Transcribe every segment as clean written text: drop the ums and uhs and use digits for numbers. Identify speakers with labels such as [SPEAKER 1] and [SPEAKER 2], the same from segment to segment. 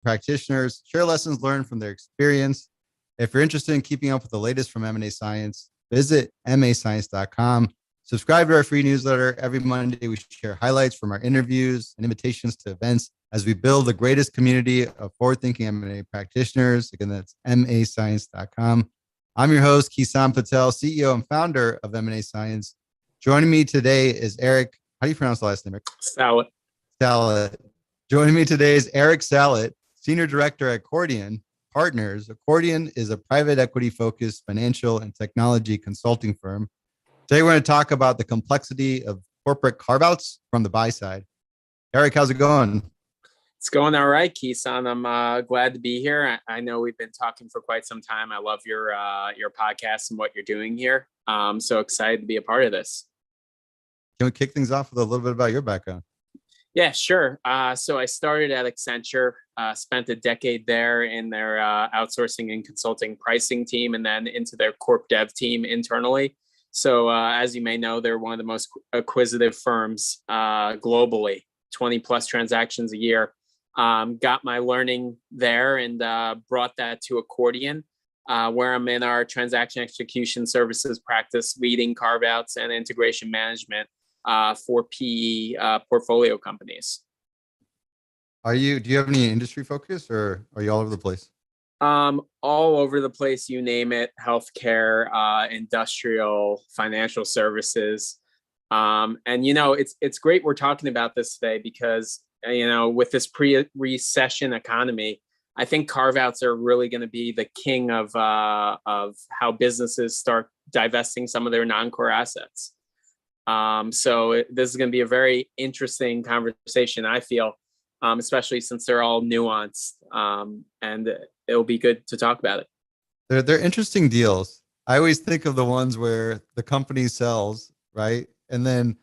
[SPEAKER 1] practitioners share lessons learned from their experience. If you're interested in keeping up with the latest from M&A Science, visit mascience.com. Subscribe to our free newsletter. Every Monday, we share highlights from our interviews and invitations to events as we build the greatest community of forward-thinking M&A practitioners. Again, that's mascience.com. I'm your host, Kison Patel, CEO and founder of M&A Science. Joining me today is Eric. How do you pronounce the last name, Eric?
[SPEAKER 2] Salit.
[SPEAKER 1] Salit. Joining me today is Eric Salit, Senior Director at Accordion Partners. Accordion is a private equity-focused financial and technology consulting firm. Today, we're going to talk about the complexity of corporate carve-outs from the buy side. Eric, how's it going?
[SPEAKER 2] It's going all right, Kison. I'm glad to be here. I know we've been talking for quite some time. I love your podcast and what you're doing here. I'm so excited to be a part of this.
[SPEAKER 1] Can we kick things off with a little bit about your background?
[SPEAKER 2] Yeah, sure. So I started at Accenture, spent a decade there in their outsourcing and consulting pricing team, and then into their corp dev team internally. So as you may know, they're one of the most acquisitive firms globally, 20 plus transactions a year. Got my learning there and brought that to Accordion, where I'm in our transaction execution services practice, leading carve-outs and integration management for PE portfolio companies.
[SPEAKER 1] Do you have any industry focus, or are you all over the place?
[SPEAKER 2] All over the place, you name it: healthcare, industrial, financial services. And it's great we're talking about this today because with this pre-recession economy, I think carve-outs are really going to be the king of how businesses start divesting some of their non-core assets. So this is going to be a very interesting conversation, I feel, especially since they're all nuanced, and it'll be good to talk about it.
[SPEAKER 1] They're interesting deals. I always think of the ones where the company sells, right? And then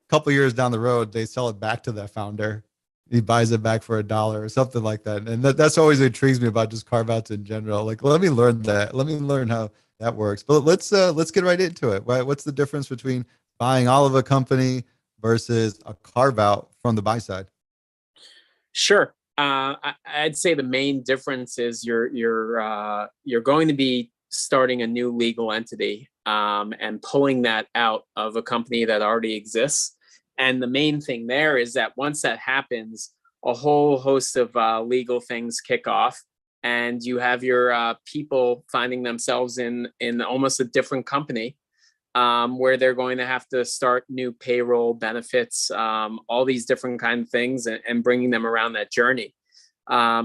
[SPEAKER 1] a couple of years down the road, they sell it back to that founder. He buys it back for $1 or something like that. And that's always intrigues me about just carve-outs in general. Like, let me learn that. Let me learn how that works. But let's get right into it. Right? What's the difference between buying all of a company versus a carve-out from the buy side?
[SPEAKER 2] Sure. I'd say the main difference is you're going to be starting a new legal entity and pulling that out of a company that already exists. And the main thing there is that once that happens, a whole host of legal things kick off, and you have your people finding themselves in almost a different company where they're going to have to start new payroll, benefits, all these different kind of things, and bringing them around that journey.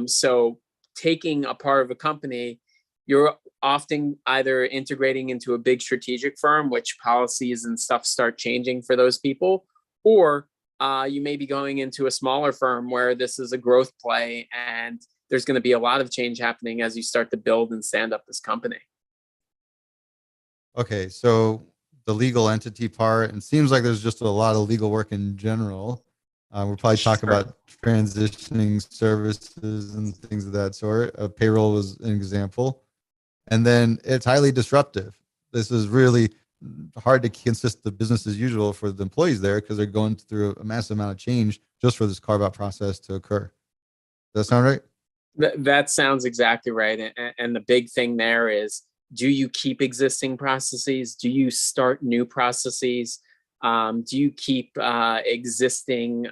[SPEAKER 2] So taking a part of a company, you're often either integrating into a big strategic firm, which policies and stuff start changing for those people, or you may be going into a smaller firm where this is a growth play and there's going to be a lot of change happening as you start to build and stand up this company.
[SPEAKER 1] Okay, so the legal entity part, and it seems like there's just a lot of legal work in general. We'll probably talk about transitioning services and things of that sort. Payroll was an example. And then it's highly disruptive. This is really hard to consist the business as usual for the employees there because they're going through a massive amount of change just for this carve-out process to occur. Does that sound right?
[SPEAKER 2] That sounds exactly right. And the big thing there is, do you keep existing processes? Do you start new processes? Do you keep existing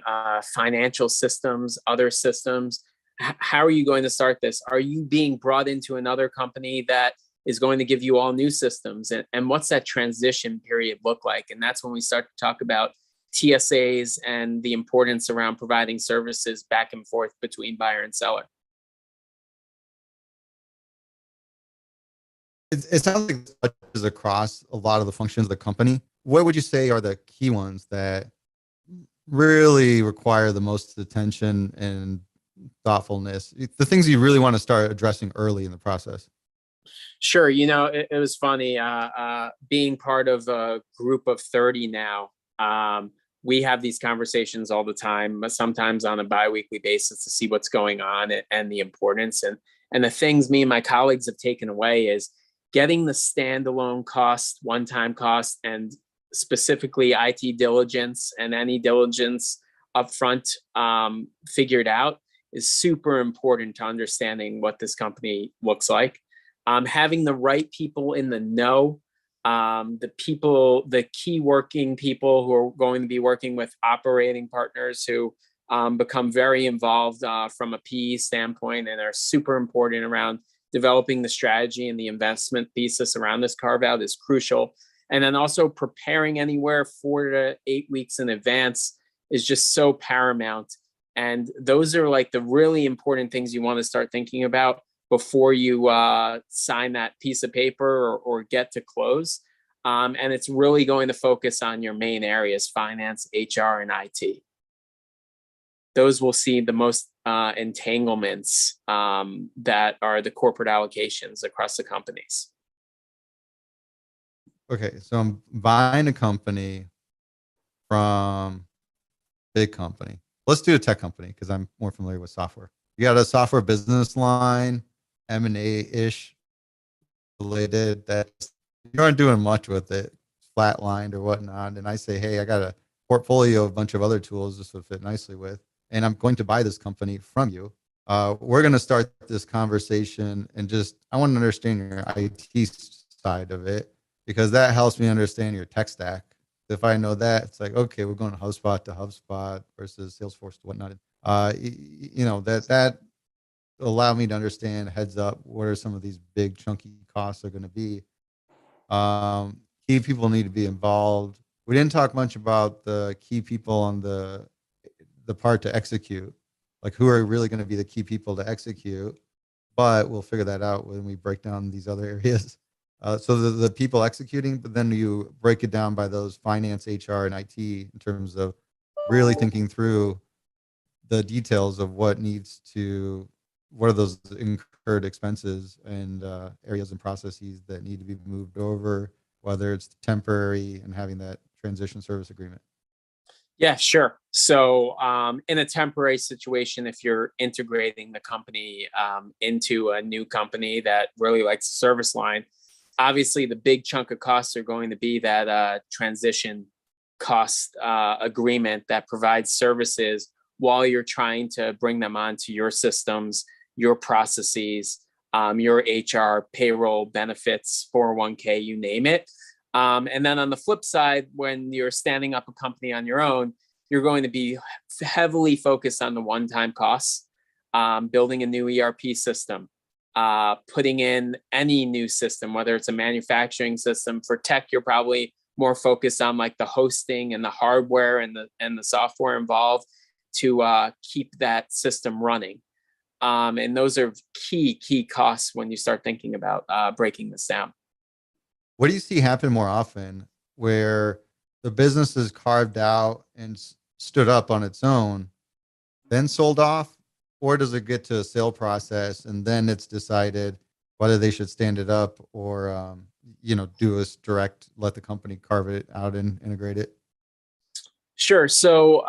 [SPEAKER 2] financial systems, other systems? How are you going to start this? Are you being brought into another company that is going to give you all new systems? And what's that transition period look like? And that's when we start to talk about TSAs and the importance around providing services back and forth between buyer and seller.
[SPEAKER 1] It sounds like it touches across a lot of the functions of the company. What would you say are the key ones that really require the most attention and thoughtfulness? The things you really want to start addressing early in the process?
[SPEAKER 2] Sure. It was funny being part of a group of 30 now. We have these conversations all the time, sometimes on a biweekly basis, to see what's going on and the importance. And the things me and my colleagues have taken away is getting the standalone cost, one-time cost, and specifically IT diligence and any diligence upfront figured out
[SPEAKER 1] is
[SPEAKER 2] super important to understanding what this company looks like. Having the right people in the know, the key working people who are going to be working with operating partners who become very involved from a PE standpoint and are super important around developing the strategy and the investment thesis around this carve out is crucial. And then also preparing anywhere 4 to 8 weeks in advance is just so paramount. And those are like the really important things you want to start thinking about before you sign that piece of paper or get to close. And it's really going to focus on your main areas, finance, HR, and IT. Those will see the most entanglements that are the corporate allocations across the companies.
[SPEAKER 1] Okay, so I'm buying a company from big company. Let's do a tech company because I'm more familiar with software. You got a software business line, M&A-ish related that you aren't doing much with it, flatlined or whatnot. And I say, hey, I got a portfolio of a bunch of other tools this would fit nicely with, and I'm going to buy this company from you. We're going to start this conversation and I want to understand your IT side of it because that helps me understand your tech stack. If I know that, it's like, okay, we're going HubSpot to HubSpot versus Salesforce to whatnot. That allow me to understand heads up what are some of these big chunky costs are going to be. Key people need to be involved. We didn't talk much about the key people on the part to execute, like who are really going to be the key people to execute, but we'll figure that out when we break down these other areas. So the people executing, but then you break it down by those finance, HR, and IT in terms of really thinking through the details of what are those incurred expenses and areas and processes that need to be moved over, whether it's temporary and having that transition service agreement.
[SPEAKER 2] Yeah, sure. So in a temporary situation, if you're integrating the company into a new company that really likes the service line, obviously the big chunk of costs are going to be that transition cost agreement that provides services while you're trying to bring them onto your systems, your processes, your HR, payroll, benefits, 401k, you name it. And then on the flip side, when you're standing up a company on your own, you're going to be heavily focused on the one-time costs, building a new ERP system, putting in any new system, whether it's a manufacturing system. For tech, you're probably more focused on like the hosting and the hardware and the software involved to keep that system running. And those are key costs when you start thinking about breaking this down.
[SPEAKER 1] What do you see happen more often where the business is carved out and stood up on its own, then sold off? Or does it get to a sale process and then it's decided whether they should stand it up or, do a direct, let the company carve it out and integrate it?
[SPEAKER 2] Sure. So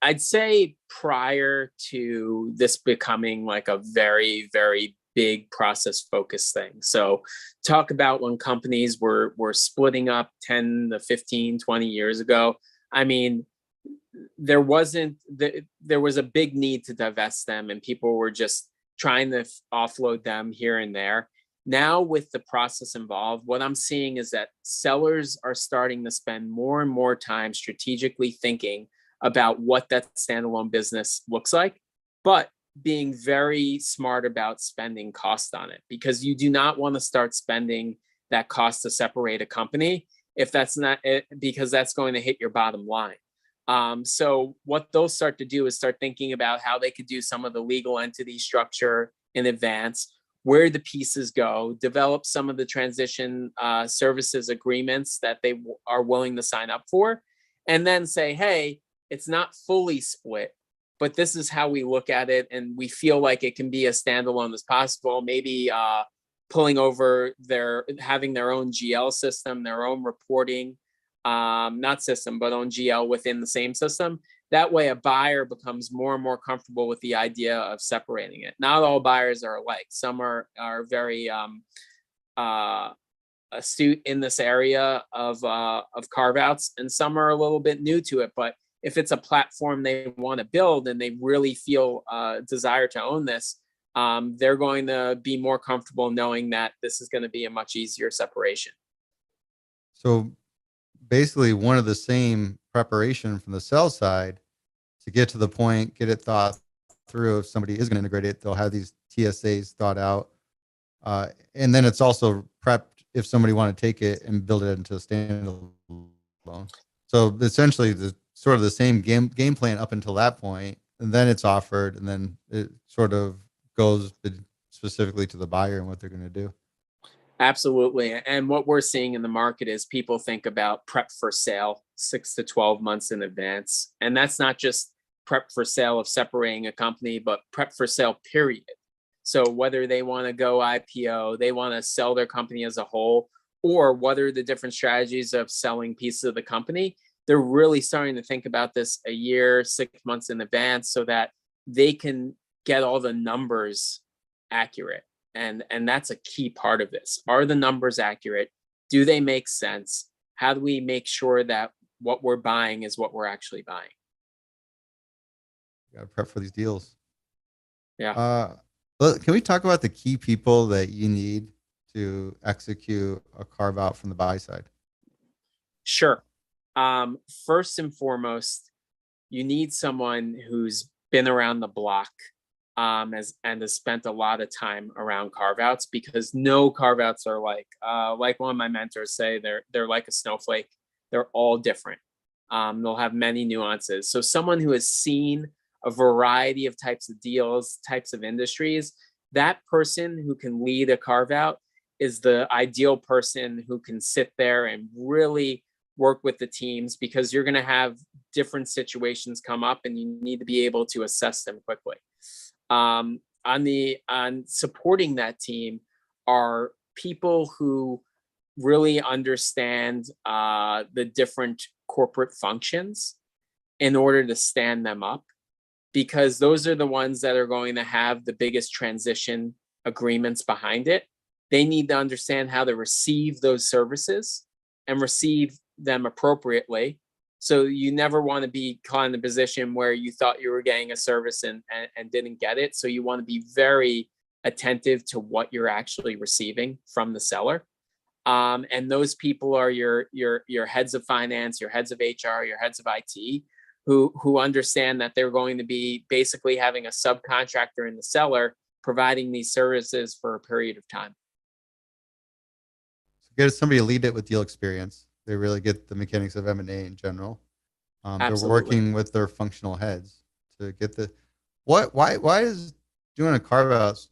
[SPEAKER 2] I'd say prior to this becoming like a very, very big process focused thing. So talk about when companies were splitting up 10 to 15, 20 years ago. I mean, there was a big need to divest them and people were just trying to offload them here and there. Now with the process involved, what I'm seeing is that sellers are starting to spend more and more time strategically thinking about what that standalone business looks like, but being very smart about spending cost on it, because you do not want to start spending that cost to separate a company if that's not it, because that's going to hit your bottom line. So what they'll start to do is start thinking about how they could do some of the legal entity structure in advance, where the pieces go, develop some of the transition services agreements that they are willing to sign up for, and then say, hey, it's not fully split, but this is how we look at it. And we feel like it can be as standalone as possible, maybe pulling over having their own GL system, their own reporting, not system, but own GL within the same system. That way a buyer becomes more and more comfortable with the idea of separating it. Not all buyers are alike. Some are very astute in this area of carve-outs, and some are a little bit new to it. But if it's a platform they want to build and they really feel desire to own this, they're going to be more comfortable knowing that this is going to be a much easier separation.
[SPEAKER 1] So basically one of the same preparation from the sell side to get to the point, get it thought through. If somebody is going to integrate it, they'll have these TSAs thought out. And then it's also prepped if somebody want to take it and build it into a standalone. So essentially the sort of the same game plan up until that point, and then it's offered, and then it sort of goes specifically to the buyer and what they're going to do.
[SPEAKER 2] Absolutely. And what we're seeing in the market is people think about prep for sale 6 to 12 months in advance. And that's not just prep for sale of separating a company, but prep for sale, period. So whether they want to go IPO, they want to sell their company as a whole, or what are the different strategies of selling pieces of the company, they're really starting to think about this a year, 6 months in advance so that they can get all the numbers accurate. And that's a key part of this. Are the numbers accurate? Do they make sense? How do we make sure that what we're buying is what we're actually buying?
[SPEAKER 1] You got to prep for these deals.
[SPEAKER 2] Yeah.
[SPEAKER 1] Can we talk about the key people that you need to execute a carve out from the buy side?
[SPEAKER 2] Sure. First and foremost, you need someone who's been around the block and has spent a lot of time around carve-outs, because no carve-outs are like one of my mentors say, they're like a snowflake. They're all different. They'll have many nuances. So someone who has seen a variety of types of deals, types of industries, that person who can lead a carve-out is the ideal person who can sit there and really work with the teams, because you're going to have different situations come up and you need to be able to assess them quickly. On supporting that team are people who really understand the different corporate functions in order to stand them up, because those are the ones that are going to have the biggest transition agreements behind it. They need to understand how to receive those services and receive them appropriately. So you never want to be caught in a position where you thought you were getting a service and didn't get it. So you want to be very attentive to what you're actually receiving from the seller. And those people are your heads of finance, your heads of HR, your heads of IT, who understand that they're going to be basically having a subcontractor in the seller providing these services for a period of time.
[SPEAKER 1] So get somebody to lead it with deal experience. They really get the mechanics of M&A in general. They're working with their functional heads to get the why is doing a carve out,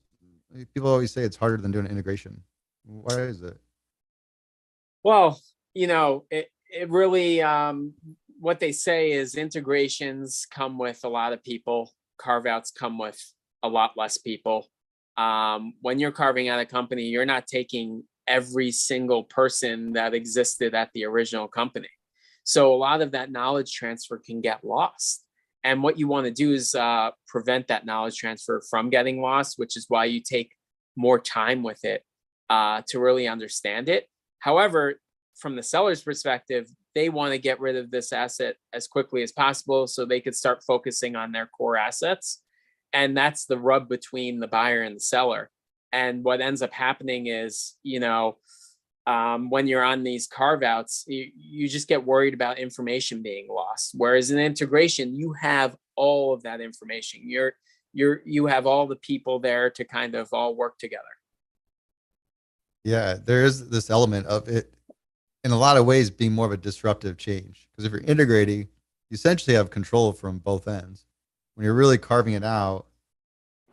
[SPEAKER 1] people always say it's harder than doing an integration. Why is it?
[SPEAKER 2] Well, it really what they say is integrations come with a lot of people, carve-outs come with a lot less people. When you're carving out a company, you're not taking every single person that existed at the original company. So a lot of that knowledge transfer can get lost. And what you want to do is prevent that knowledge transfer from getting lost, which is why you take more time with it to really understand it. However, from the seller's perspective, they want to get rid of this asset as quickly as possible so they could start focusing on their core assets. And that's the rub between the buyer and the seller. And what ends up happening is, when you're on these carve-outs, you just get worried about information being lost. Whereas in integration, you have all of that information. You have all the people there to kind of all work together.
[SPEAKER 1] Yeah, there is this element of it in a lot of ways being more of a disruptive change. Because if you're integrating, you essentially have control from both ends. When you're really carving it out,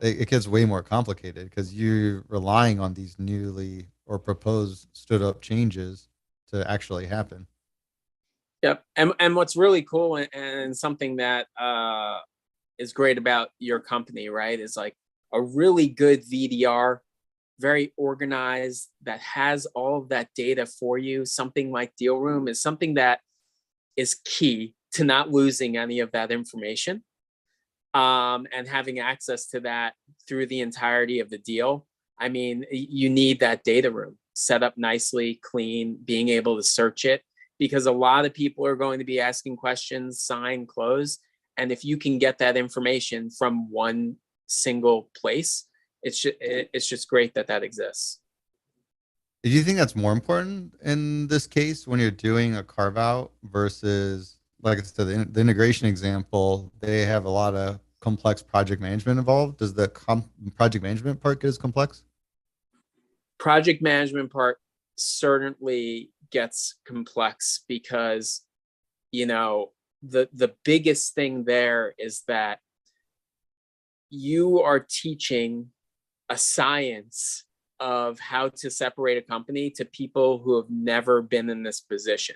[SPEAKER 1] it gets way more complicated because you're relying on these newly or proposed stood up changes to actually happen.
[SPEAKER 2] Yep. And what's really cool and something that is great about your company, right, is like a really good VDR, very organized, that has all of that data for you. Something like Deal Room is something that is key to not losing any of that information. And having access to that through the entirety of the deal. I mean, you need that data room set up nicely, clean, being able to search it. because a lot of people are going to be asking questions, sign, close. And if you can get that information from one single place, it's just great that that exists.
[SPEAKER 1] Do you think that's more important in this case when you're doing a carve out versus, like I said, the integration example? They have a lot of complex project management involved. Does the project management part get as complex?
[SPEAKER 2] Project management part certainly gets complex because, you know, the biggest thing there is that you are teaching a science of how to separate a company to people who have never been in this position.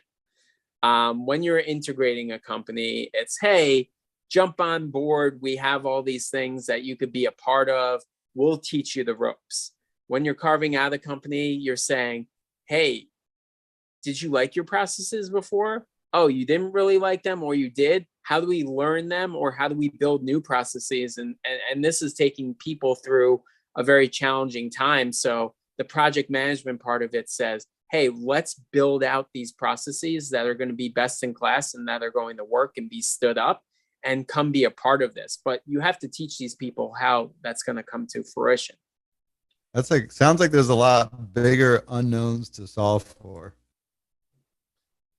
[SPEAKER 2] When you're integrating a company, it's, hey, jump on board. We have all these things that you could be a part of. We'll teach you the ropes. When you're carving out a company, you're saying, hey, did you like your processes before? Oh, you didn't really like them, or you did? How do we learn them, or how do we build new processes? And this is taking people through a very challenging time. So the project management part of it says, hey, let's build out these processes that are going to be best in class and that are going to work and be stood up and come be a part of this. But you have to teach these people how that's going to come to fruition.
[SPEAKER 1] That's like, sounds like there's a lot bigger unknowns to solve for.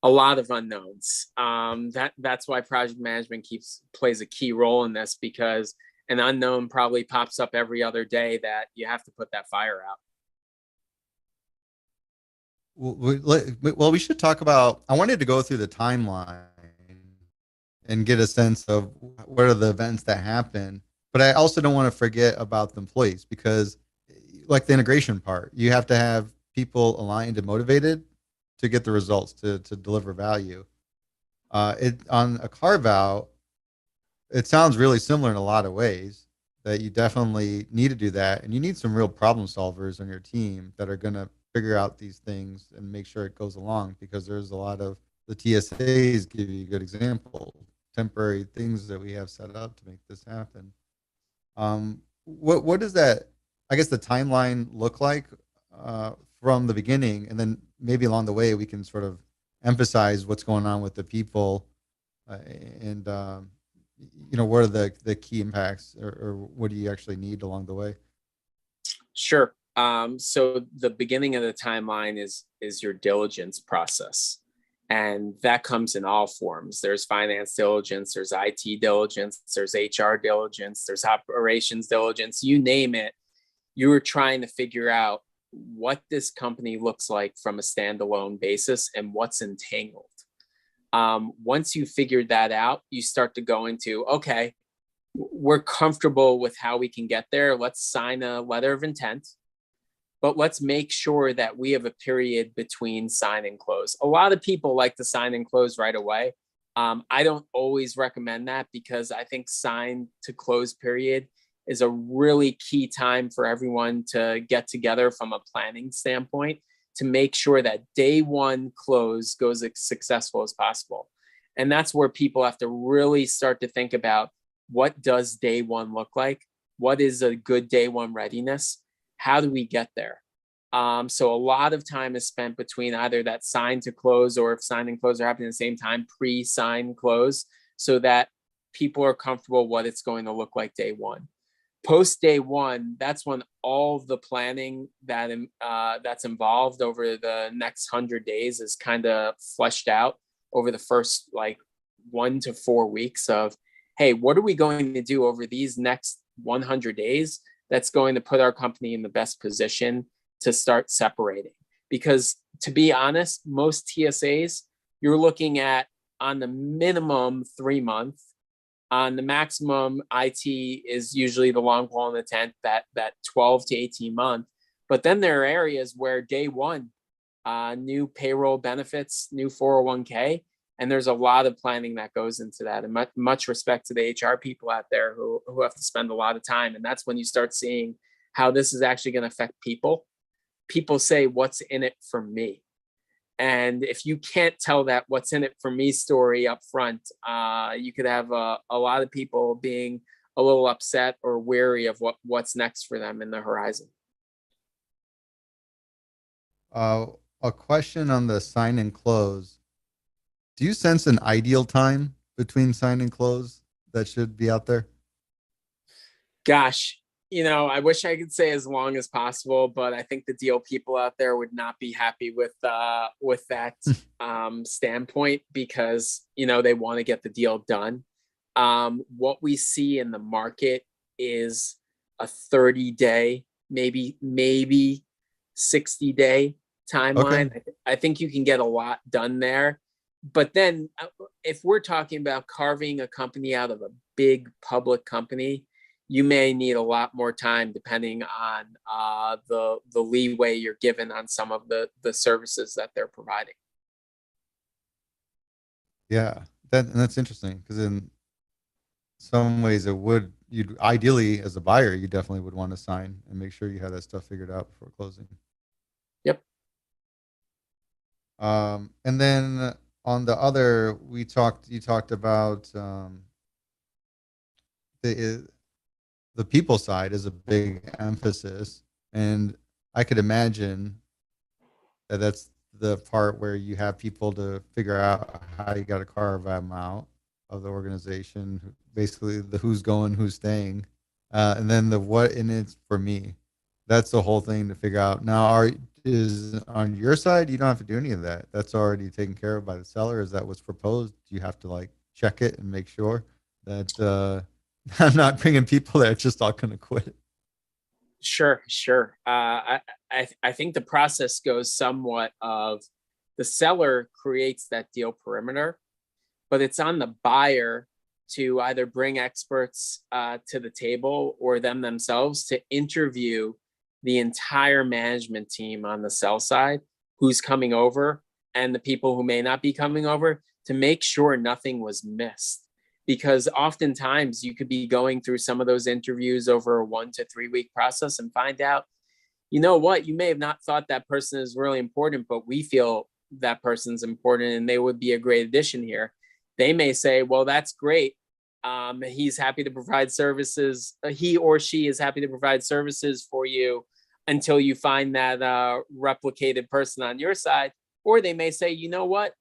[SPEAKER 2] A lot of unknowns. That's why project management plays a key role in this, because an unknown probably pops up every other day that you have to put that fire out.
[SPEAKER 1] Well, we should talk about. I wanted to go through the timeline and get a sense of what are the events that happen, but I also don't want to forget about the employees because, like the integration part, you have to have people aligned and motivated to get the results to deliver value. It on a carve out, it sounds really similar in a lot of ways. That you definitely need to do that, and you need some real problem solvers on your team that are going to figure out these things and make sure it goes along. Because there's a lot of the TSAs give you a good example, temporary things that we have set up to make this happen. What does that? I guess the timeline look like from the beginning, and then maybe along the way we can sort of emphasize what's going on with the people and what are the key impacts or what do you actually need along the way?
[SPEAKER 2] Sure. So the beginning of the timeline is your diligence process. And that comes in all forms. There's finance diligence, there's IT diligence, there's HR diligence, there's operations diligence, you name it. You're trying to figure out what this company looks like from a standalone basis and what's entangled. Once you figured that out, you start to go into, okay, we're comfortable with how we can get there. Let's sign a letter of intent, but let's make sure that we have a period between sign and close. A lot of people like to sign and close right away. I don't always recommend that because I think sign to close period is a really key time for everyone to get together from a planning standpoint to make sure that day one close goes as successful as possible. And that's where people have to really start to think about, what does day one look like? What is a good day one readiness? How do we get there? So a lot of time is spent between either that sign to close, or if sign and close are happening at the same time, pre-sign close, so that people are comfortable what it's going to look like day one. Post day one, that's when all of the planning that's involved over the next 100 days is kind of fleshed out over the first like 1 to 4 weeks of, hey, what are we going to do over these next 100 days that's going to put our company in the best position to start separating? Because to be honest, most TSAs, you're looking at on the minimum 3 months. On the maximum, IT is usually the long pole in the tent, that 12 to 18 month. But then there are areas where day one, new payroll benefits, new 401k, and there's a lot of planning that goes into that. And much respect to the HR people out there who have to spend a lot of time. And that's when you start seeing how this is actually going to affect people. People say, what's in it for me? And if you can't tell that what's in it for me story up front, you could have a lot of people being a little upset or wary of what's next for them in the horizon.
[SPEAKER 1] A question on the sign and close. Do you sense an ideal time between sign and close that should be out there?
[SPEAKER 2] Gosh, I wish I could say as long as possible, but I think the deal people out there would not be happy with that standpoint because they want to get the deal done. What we see in the market is a 30-day, maybe 60-day
[SPEAKER 1] Okay.
[SPEAKER 2] timeline. I think you can get a lot done there. But then if we're talking about carving a company out of a big public company, you may need a lot more time depending on the leeway you're given on some of the services that they're providing.
[SPEAKER 1] Yeah, that's interesting because in some ways it would you'd ideally as a buyer you definitely would want to sign and make sure you have that stuff figured out before closing.
[SPEAKER 2] Yep.
[SPEAKER 1] And then on the other, you talked about the the people side is a big emphasis, and I could imagine that that's the part where you have people to figure out how you got to carve them out of the organization, basically the who's going, who's staying, and then the what in it for me. That's the whole thing to figure out. Now, are is on your side, you don't have to do any of that. That's already taken care of by the seller. Is that what's proposed? You have to like check it and make sure that I'm not bringing people that are just all going to quit.
[SPEAKER 2] Sure. I think the process goes somewhat of the seller creates that deal perimeter, but it's on the buyer to either bring experts to the table or them themselves to interview the entire management team on the sell side who's coming over and the people who may not be coming over to make sure nothing was missed. Because oftentimes you could be going through some of those interviews over a 1 to 3 week process and find out, you know what, you may have not thought that person is really important, but we feel that person's important and they would be a great addition here. They may say, well, that's great. He's happy to provide services. He or she is happy to provide services for you until you find that replicated person on your side. Or they may say, you know what,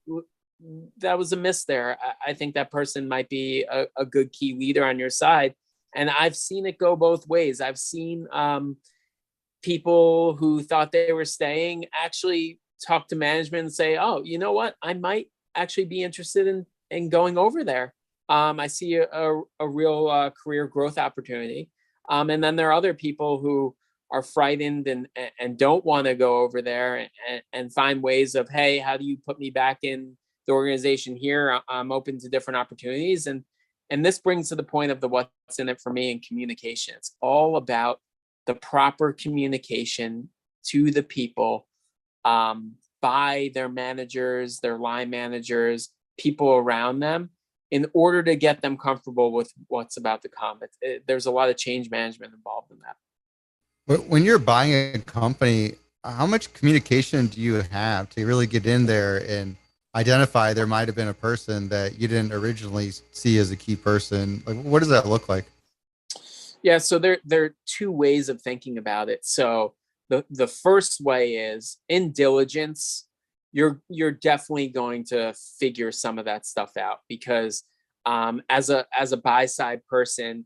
[SPEAKER 2] that was a miss there. I think that person might be a good key leader on your side. And I've seen it go both ways. I've seen people who thought they were staying actually talk to management and say, oh, you know what, I might actually be interested in going over there. I see a real career growth opportunity. And then there are other people who are frightened and don't want to go over there and find ways of, hey, how do you put me back in the organization here? I'm open to different opportunities. And this brings to the point of the what's in it for me in communication. It's all about the proper communication to the people by their managers, their line managers, people around them, in order to get them comfortable with what's about to come. There's a lot of change management involved in that.
[SPEAKER 1] But when you're buying a company, how much communication do you have to really get in there and identify there might have been a person that you didn't originally see as a key person? Like, what does that look like?
[SPEAKER 2] Yeah, so there are two ways of thinking about it. So the first way is in diligence, you're definitely going to figure some of that stuff out because as a buy side person,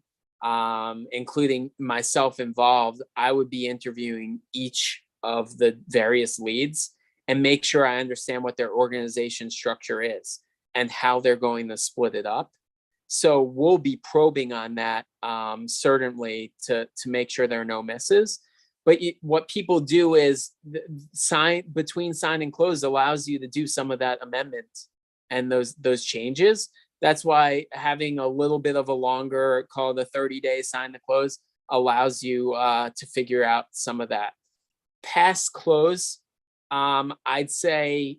[SPEAKER 2] including myself involved, I would be interviewing each of the various leads and make sure I understand what their organization structure is and how they're going to split it up. So we'll be probing on that certainly to make sure there are no misses. But what people do is sign between sign and close allows you to do some of that amendment and those changes. That's why having a little bit of a longer, call it a 30-day sign to close, allows you to figure out some of that. Past close, I'd say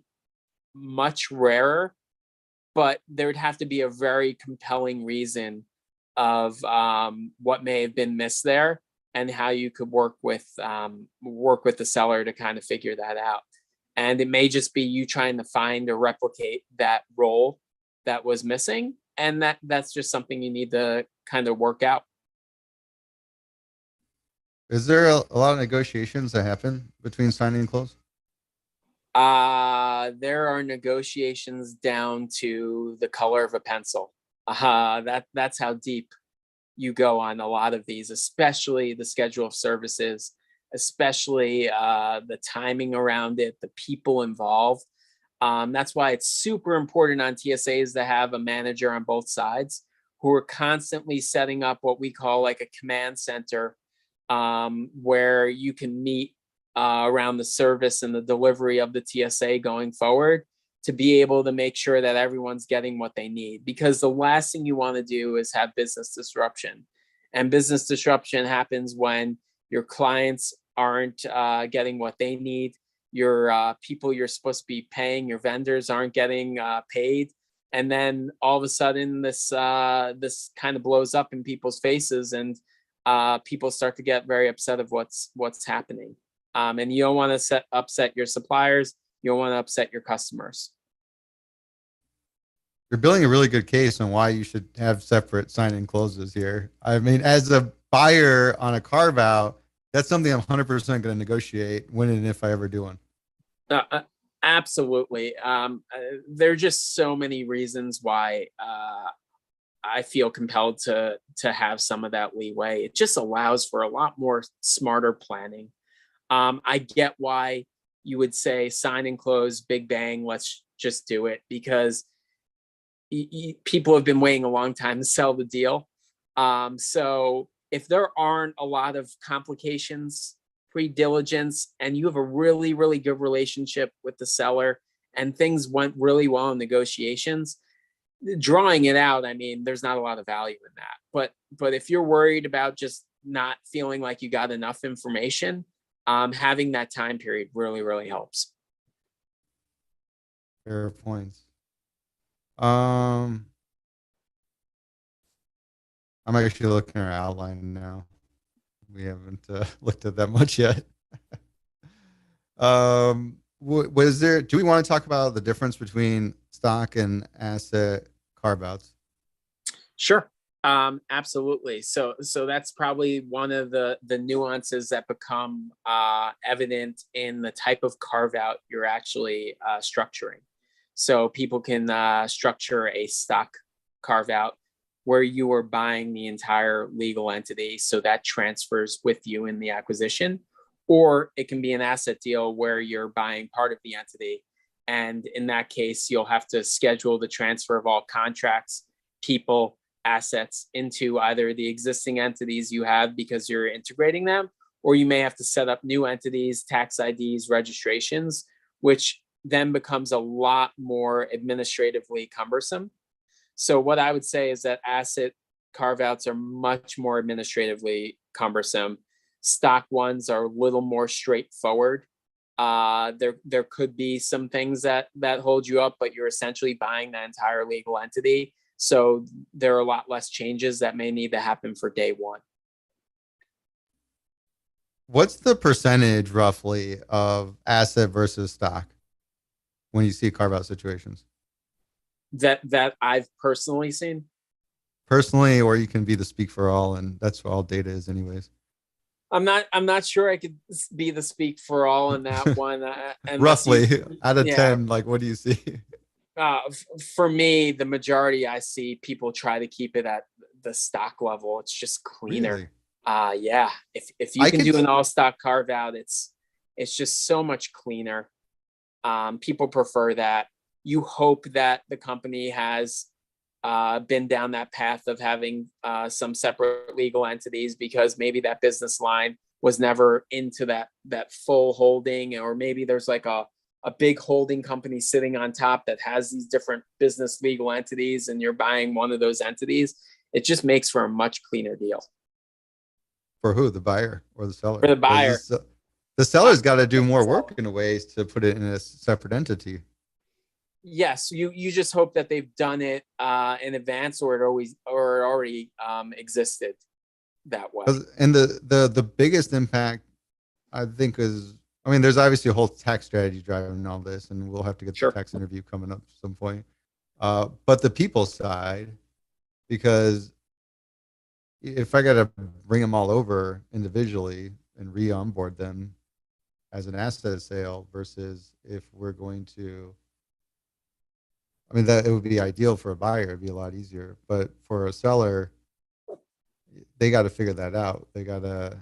[SPEAKER 2] much rarer, but there would have to be a very compelling reason of what may have been missed there and how you could work with the seller to kind of figure that out. And it may just be you trying to find or replicate that role that was missing, and that's just something you need to kind of work out.
[SPEAKER 1] Is there a lot of negotiations that happen between signing and close?
[SPEAKER 2] there are negotiations down to the color of a pencil. That's how deep you go on a lot of these, especially the schedule of services, especially the timing around it, the people involved. That's why it's super important on TSAs to have a manager on both sides who are constantly setting up what we call like a command center, where you can meet around the service and the delivery of the TSA going forward to be able to make sure that everyone's getting what they need. Because the last thing you want to do is have business disruption. And business disruption happens when your clients aren't getting what they need. Your people you're supposed to be paying, your vendors aren't getting paid. And then all of a sudden this kind of blows up in people's faces, and people start to get very upset of what's happening. And you don't want to upset your suppliers. You don't want to upset your customers.
[SPEAKER 1] You're building a really good case on why you should have separate sign and closes here. I mean, as a buyer on a carve out, that's something I'm 100% going to negotiate when and if I ever do one.
[SPEAKER 2] Absolutely. There are just so many reasons why I feel compelled to have some of that leeway. It just allows for a lot more smarter planning. I get why you would say sign and close, big bang, let's just do it, because people have been waiting a long time to sell the deal. So if there aren't a lot of complications, pre-diligence, and you have a really, really good relationship with the seller and things went really well in negotiations, drawing it out, I mean, there's not a lot of value in that. But if you're worried about just not feeling like you got enough information, having that time period really, really helps.
[SPEAKER 1] Fair points. I'm actually looking at our outline now. We haven't looked at that much yet. Was there? Do we want to talk about the difference between stock and asset carve-outs?
[SPEAKER 2] Sure. Absolutely. So that's probably one of the nuances that become evident in the type of carve out you're actually structuring. So people can structure a stock carve out where you are buying the entire legal entity, so that transfers with you in the acquisition, or it can be an asset deal where you're buying part of the entity, and in that case, you'll have to schedule the transfer of all contracts, people, assets into either the existing entities you have because you're integrating them, or you may have to set up new entities, tax IDs, registrations, which then becomes a lot more administratively cumbersome. So what I would say is that asset carve-outs are much more administratively cumbersome. Stock ones are a little more straightforward. There could be some things that hold you up, but you're essentially buying the entire legal entity. So there are a lot less changes that may need to happen for day one.
[SPEAKER 1] What's the percentage roughly of asset versus stock when you see carve-out situations?
[SPEAKER 2] That I've personally seen.
[SPEAKER 1] Personally, or you can be the speak for all, and that's what all data is anyways.
[SPEAKER 2] I'm not sure I could be the speak for all in that one.
[SPEAKER 1] Roughly out of 10, like what do you see?
[SPEAKER 2] For me, the majority I see people try to keep it at the stock level. It's just cleaner. Really? Yeah. If you can do an all stock carve out, it's just so much cleaner. People prefer that. You hope that the company has been down that path of having some separate legal entities, because maybe that business line was never into that full holding, or maybe there's like a big holding company sitting on top that has these different business legal entities, and you're buying one of those entities. It just makes for a much cleaner deal.
[SPEAKER 1] For who? The buyer or the seller?
[SPEAKER 2] For the buyer.
[SPEAKER 1] The seller's got to do more work in a ways to put it in a separate entity.
[SPEAKER 2] Yes, you just hope that they've done it in advance, or it already existed that way.
[SPEAKER 1] And the biggest impact, I think, is, I mean, there's obviously a whole tax strategy driving all this, and we'll have to get the tax interview coming up at some point. But the people side, because if I got to bring them all over individually and re-onboard them, as an asset sale versus if we're going to, I mean, that it would be ideal for a buyer, it'd be a lot easier, but for a seller, they got to figure that out. They got to,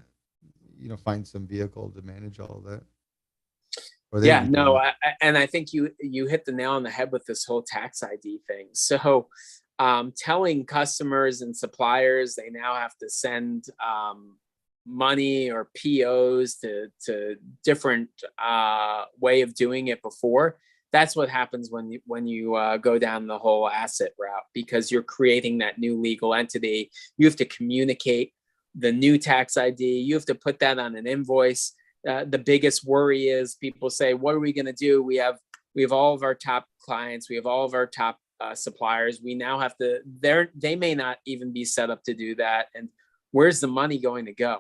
[SPEAKER 1] find some vehicle to manage all of that, or they would
[SPEAKER 2] Yeah,
[SPEAKER 1] be doing
[SPEAKER 2] no,
[SPEAKER 1] it.
[SPEAKER 2] and I think you hit the nail on the head with this whole tax ID thing. So, telling customers and suppliers they now have to send money or POs to different way of doing it before. That's what happens when you go down the whole asset route, because you're creating that new legal entity. You have to communicate the new tax ID. You have to put that on an invoice. The biggest worry is people say, what are we going to do? We have all of our top clients. We have all of our top suppliers. We now have to, they may not even be set up to do that. And where's the money going to go?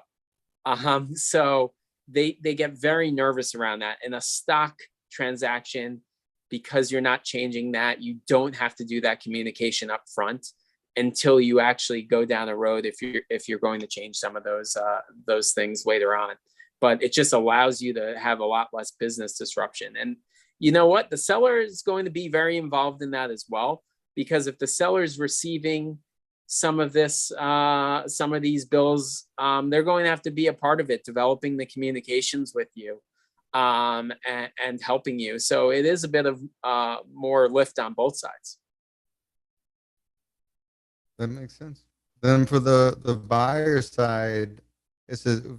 [SPEAKER 2] So they get very nervous around that. In a stock transaction, because you're not changing that, you don't have to do that communication up front until you actually go down the road, if you're going to change some of those things later on. But it just allows you to have a lot less business disruption. And you know what? The seller is going to be very involved in that as well, because if the seller is receiving some of these bills, they're going to have to be a part of it, developing the communications with you, and helping you. So it is a bit of more lift on both sides.
[SPEAKER 1] That makes sense. Then for the buyer side,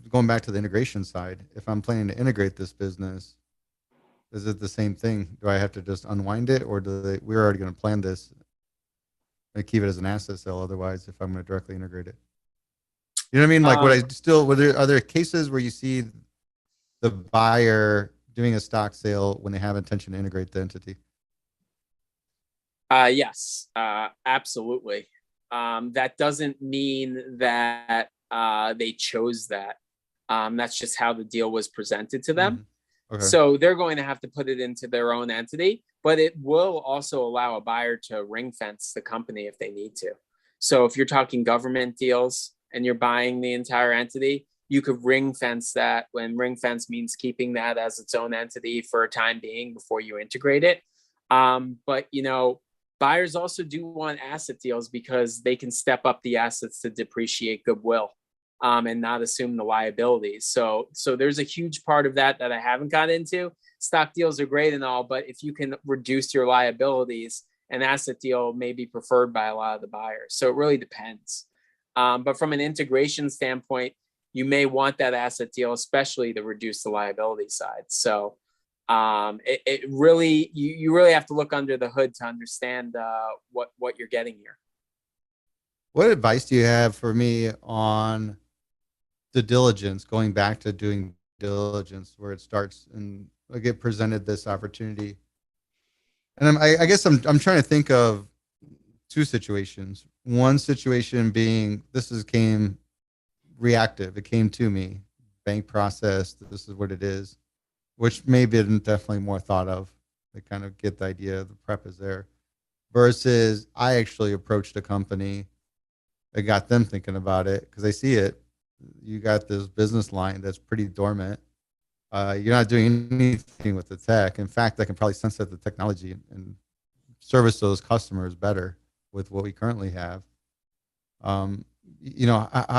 [SPEAKER 1] going back to the integration side. If I'm planning to integrate this business, is it the same thing? Do I have to just unwind it, or we're already going to plan this and keep it as an asset sale? Otherwise, if I'm going to directly integrate it, you know what I mean? Like, are there cases where you see the buyer doing a stock sale when they have intention to integrate the entity?
[SPEAKER 2] Yes, absolutely. That doesn't mean that they chose that. That's just how the deal was presented to them.
[SPEAKER 1] Okay.
[SPEAKER 2] So they're going to have to put it into their own entity, but it will also allow a buyer to ring fence the company if they need to. So if you're talking government deals and you're buying the entire entity, you could ring fence that. When ring fence means keeping that as its own entity for a time being before you integrate it. But buyers also do want asset deals because they can step up the assets to depreciate goodwill, and not assume the liabilities. So there's a huge part of that I haven't got into. Stock deals are great and all, but if you can reduce your liabilities, an asset deal may be preferred by a lot of the buyers. So it really depends. But from an integration standpoint, you may want that asset deal, especially to reduce the liability side. So it really, you really have to look under the hood to understand what you're getting here.
[SPEAKER 1] What advice do you have for me on the diligence, going back to doing diligence, where it starts and I get presented this opportunity? And I guess I'm trying to think of two situations. One situation being came reactive. It came to me, bank process. This is what it is, which maybe definitely more thought of. They kind of get the idea. The prep is there. Versus I actually approached a company. I got them thinking about it because I see it. You got this business line that's pretty dormant. You're not doing anything with the tech. In fact, I can probably sunset the technology and service those customers better with what we currently have. How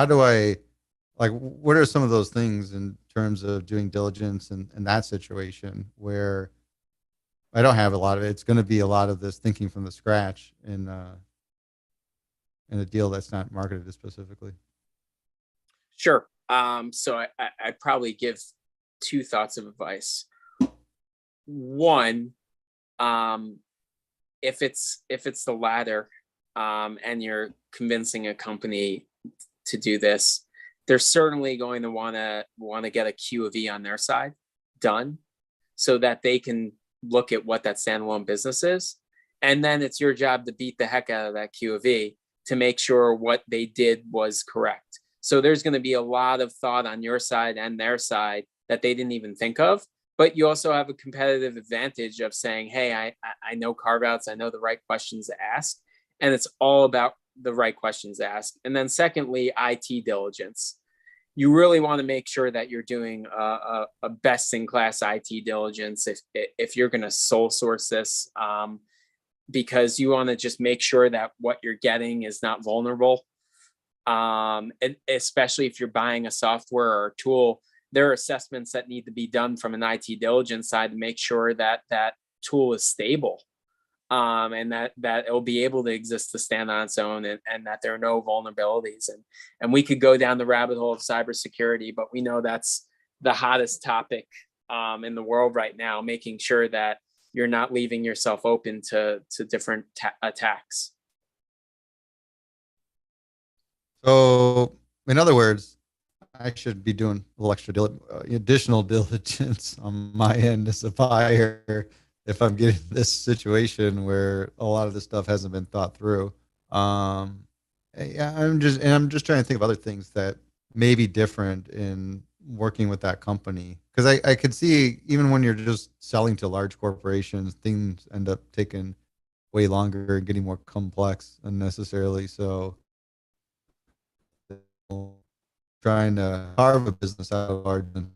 [SPEAKER 1] do I, what are some of those things in terms of doing diligence in that situation where I don't have a lot of it? It's going to be a lot of this thinking from the scratch in a deal that's not marketed specifically.
[SPEAKER 2] Sure. So I'd probably give two thoughts of advice. One, if it's the latter, and you're convincing a company to do this, they're certainly going to want to get a Q of E on their side done, so that they can look at what that standalone business is, and then it's your job to beat the heck out of that Q of E to make sure what they did was correct. So there's going to be a lot of thought on your side and their side that they didn't even think of. But you also have a competitive advantage of saying, hey, I know Carve-Outs, I know the right questions to ask. And it's all about the right questions to ask. And then secondly, IT diligence. you really want to make sure that you're doing a best in class IT diligence if you're going to sole source this, because you want to just make sure that what you're getting is not vulnerable. And especially if you're buying a software or a tool, there are assessments that need to be done from an IT diligence side to make sure that that tool is stable, and that it'll be able to exist to stand on its own, and that there are no vulnerabilities. And we could go down the rabbit hole of cybersecurity, but we know that's the hottest topic in the world right now, making sure that you're not leaving yourself open to different attacks.
[SPEAKER 1] So, in other words, I should be doing a little extra additional diligence on my end as a buyer if I'm getting this situation where a lot of this stuff hasn't been thought through. Um, yeah, I'm just trying to think of other things that may be different in working with that company, because I could see even when you're just selling to large corporations, things end up taking way longer and getting more complex unnecessarily. So trying to carve a business out of large and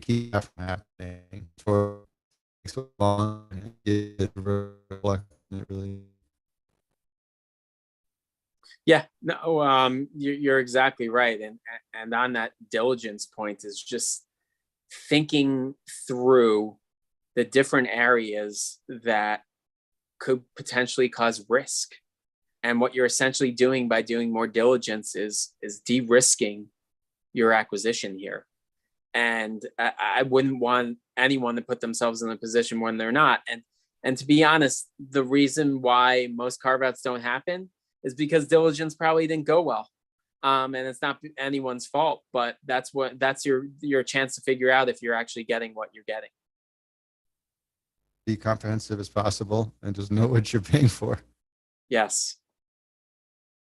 [SPEAKER 1] keep that from happening for so long and get really.
[SPEAKER 2] Yeah, no, you're exactly right, and on that diligence point is just thinking through the different areas that could potentially cause risk. And what you're essentially doing by doing more diligence is de-risking your acquisition here. And I wouldn't want anyone to put themselves in a position when they're not. And to be honest, the reason why most carve-outs don't happen is because diligence probably didn't go well. And it's not anyone's fault, but that's your chance to figure out if you're actually getting what you're getting.
[SPEAKER 1] Be comprehensive as possible and just know what you're paying for.
[SPEAKER 2] Yes.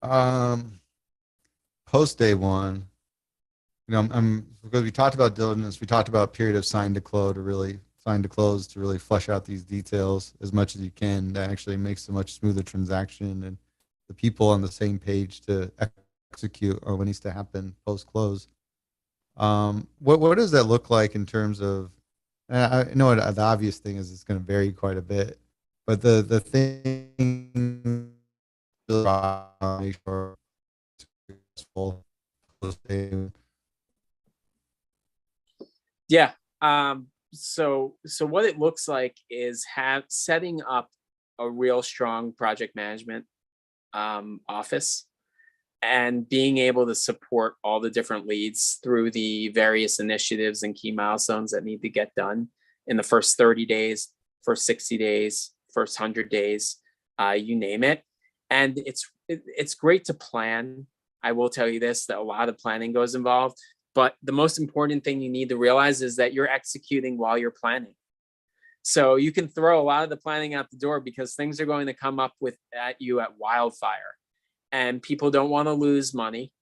[SPEAKER 1] Um, Post day one, I'm because we talked about diligence, we talked about period of sign to close to really flesh out these details as much as you can. That actually makes a much smoother transaction and the people on the same page to execute on what needs to happen post close. What does that look like in terms of? I know the obvious thing is it's going to vary quite a bit, but the thing make sure successful.
[SPEAKER 2] Yeah. So what it looks like is setting up a real strong project management office, and being able to support all the different leads through the various initiatives and key milestones that need to get done in the first 30 days, first 60 days, first 100 days, you name it. And it's great to plan. I will tell you this, that a lot of planning goes involved, but the most important thing you need to realize is that you're executing while you're planning. So you can throw a lot of the planning out the door because things are going to come up at you at wildfire, and people don't want to lose money.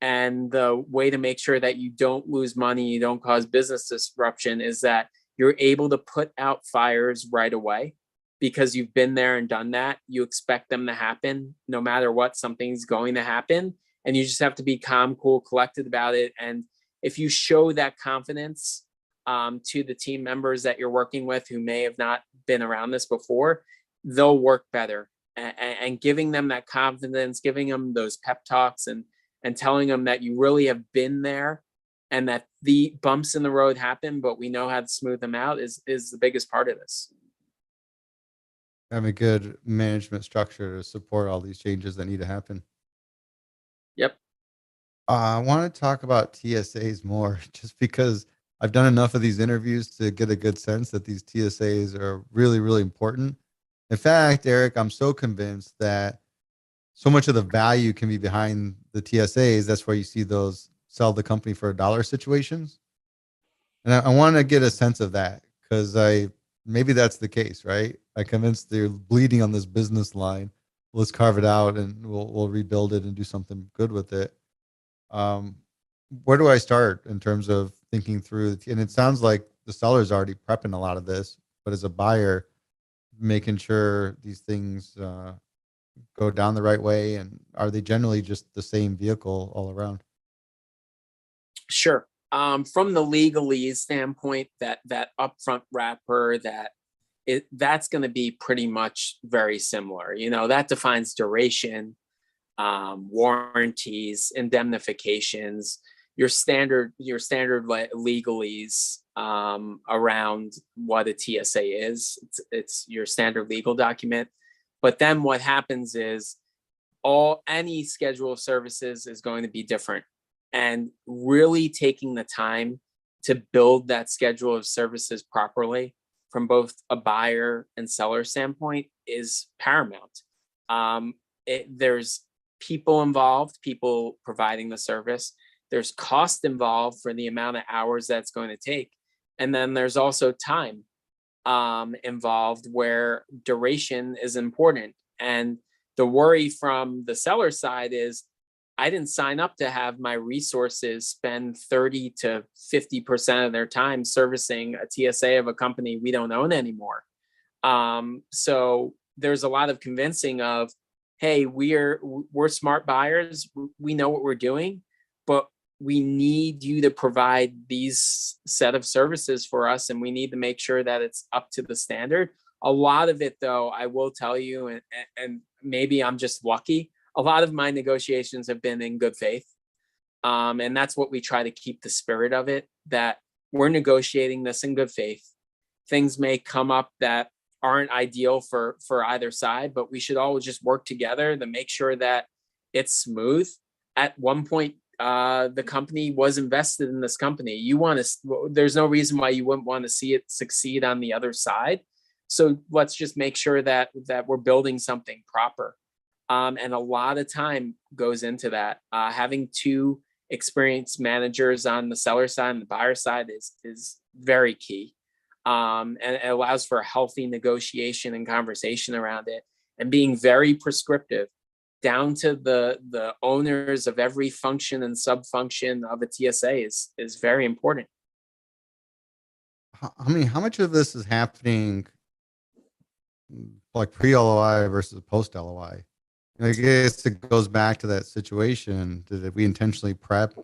[SPEAKER 2] And the way to make sure that you don't lose money, you don't cause business disruption, is that you're able to put out fires right away because you've been there and done that. You expect them to happen no matter what, something's going to happen. And you just have to be calm, cool, collected about it. And if you show that confidence to the team members that you're working with who may have not been around this before, they'll work better. And giving them that confidence, giving them those pep talks, and telling them that you really have been there and that the bumps in the road happen, but we know how to smooth them out is the biggest part of this.
[SPEAKER 1] Have a good management structure to support all these changes that need to happen.
[SPEAKER 2] Yep.
[SPEAKER 1] I want to talk about TSAs more just because I've done enough of these interviews to get a good sense that these TSAs are really, really important. In fact, Eric, I'm so convinced that so much of the value can be behind the TSAs. That's why you see those sell the company for a dollar situations. And I want to get a sense of that because maybe that's the case, right? I convinced they're bleeding on this business line. Let's carve it out and we'll rebuild it and do something good with it. Um, where do I start in terms of thinking through? And it sounds like the seller's already prepping a lot of this, but as a buyer, making sure these things go down the right way, and are they generally just the same vehicle all around?
[SPEAKER 2] Sure. From the legalese standpoint, that upfront wrapper, that's going to be pretty much very similar. That defines duration, warranties, indemnifications, your standard legalese around what a TSA is. It's your standard legal document. But then what happens is any schedule of services is going to be different, and really taking the time to build that schedule of services properly from both a buyer and seller standpoint is paramount. There's people involved, people providing the service. There's cost involved for the amount of hours that's going to take. And then there's also time involved, where duration is important. And the worry from the seller side is, I didn't sign up to have my resources spend 30 to 50% of their time servicing a TSA of a company we don't own anymore. So there's a lot of convincing of, hey, we're smart buyers. We know what we're doing, but we need you to provide these set of services for us, and we need to make sure that it's up to the standard. A lot of it, though, I will tell you, and maybe I'm just lucky, a lot of my negotiations have been in good faith. And that's what we try to keep the spirit of it, that we're negotiating this in good faith. Things may come up that aren't ideal for either side, but we should all just work together to make sure that it's smooth. At one point, the company was invested in this company. There's no reason why you wouldn't want to see it succeed on the other side. So let's just make sure that we're building something proper. And a lot of time goes into that. Having two experienced managers on the seller side and the buyer side is very key. And it allows for a healthy negotiation and conversation around it, and being very prescriptive down to the owners of every function and sub-function of a TSA is very important.
[SPEAKER 1] How much of this is happening like pre-LOI versus post-LOI? I guess it goes back to that situation. Did we intentionally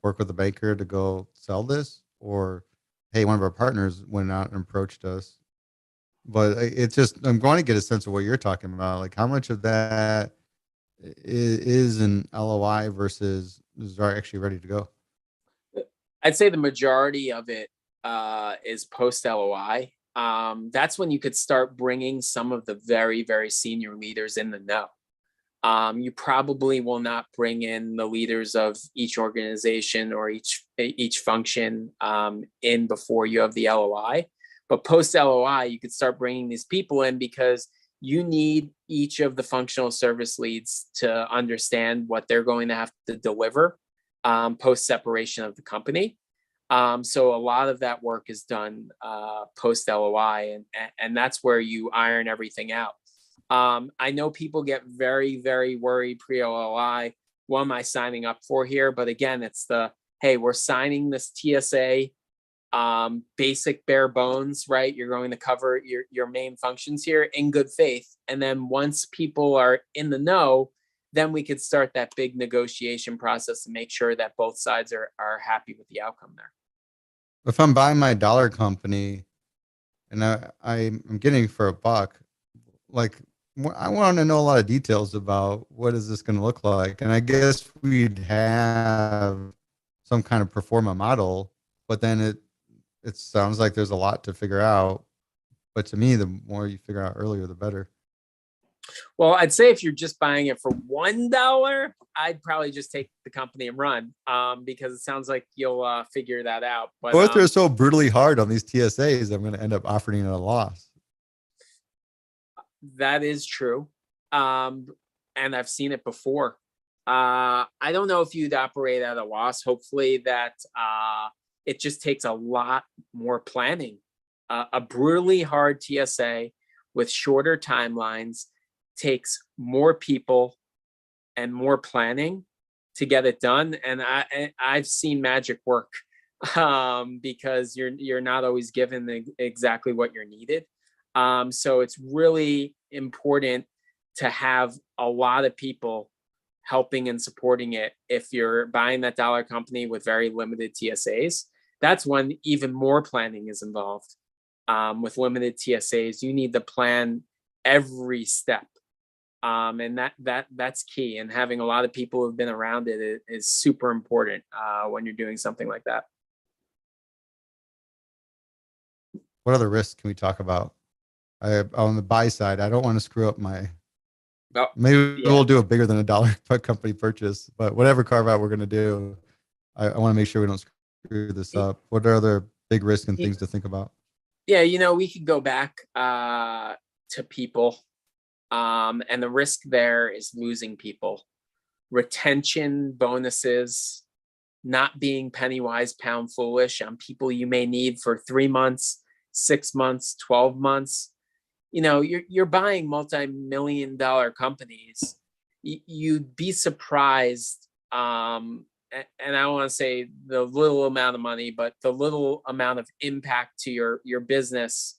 [SPEAKER 1] work with the banker to go sell this? Or, hey, one of our partners went out and approached us? But it's just, I'm going to get a sense of what you're talking about. Like, how much of that is an LOI versus is actually ready to go?
[SPEAKER 2] I'd say the majority of it is post LOI. That's when you could start bringing some of the very, very senior leaders in the know. You probably will not bring in the leaders of each organization or each function in before you have the LOI. But post LOI, you could start bringing these people in, because you need each of the functional service leads to understand what they're going to have to deliver post separation of the company. So a lot of that work is done post LOI, and that's where you iron everything out. I know people get very, very worried pre-LOI. What am I signing up for here? But again, it's hey, we're signing this TSA, basic bare bones, right? You're going to cover your main functions here in good faith. And then once people are in the know, then we could start that big negotiation process to make sure that both sides are happy with the outcome there.
[SPEAKER 1] If I'm buying my dollar company and I'm getting for a buck, like, I want to know a lot of details about what is this going to look like. And I guess we'd have some kind of pro forma model, but then it sounds like there's a lot to figure out. But to me, the more you figure out earlier, the better.
[SPEAKER 2] Well, I'd say if you're just buying it for $1, I'd probably just take the company and run, because it sounds like you'll figure that out. But
[SPEAKER 1] if they're so brutally hard on these TSAs, I'm going to end up offering it at a loss.
[SPEAKER 2] That is true. And I've seen it before. I don't know if you'd operate at a loss. Hopefully that it just takes a lot more planning. A brutally hard TSA with shorter timelines takes more people and more planning to get it done. And I've seen magic work because you're not always given exactly what you're needed. So it's really important to have a lot of people helping and supporting it. If you're buying that dollar company with very limited TSAs, that's when even more planning is involved. With limited TSAs, you need to plan every step. And that's key. And having a lot of people who've been around it is super important when you're doing something like that.
[SPEAKER 1] What other risks can we talk about? On the buy side, I don't want to screw up my.
[SPEAKER 2] Oh,
[SPEAKER 1] Maybe
[SPEAKER 2] yeah.
[SPEAKER 1] we'll do a bigger than a dollar company purchase, but whatever carve out we're going to do, I want to make sure we don't screw this up. What are other big risks and things to think about?
[SPEAKER 2] Yeah, we could go back to people. And the risk there is losing people. Retention bonuses, not being penny wise, pound foolish on people you may need for 3 months, 6 months, 12 months. You're buying multi-million-dollar companies. You'd be surprised, and I don't want to say the little amount of money, but the little amount of impact to your business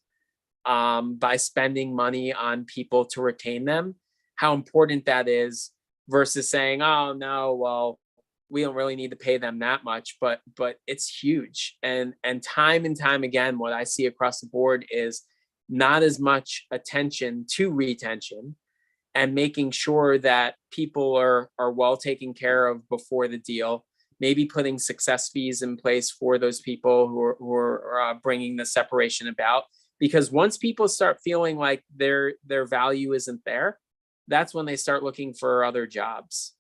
[SPEAKER 2] by spending money on people to retain them, how important that is, versus saying, oh no, well, we don't really need to pay them that much, but it's huge. And time again, what I see across the board is not as much attention to retention and making sure that people are well taken care of before the deal, maybe putting success fees in place for those people who are bringing the separation about. Because once people start feeling like their value isn't there, that's when they start looking for other jobs.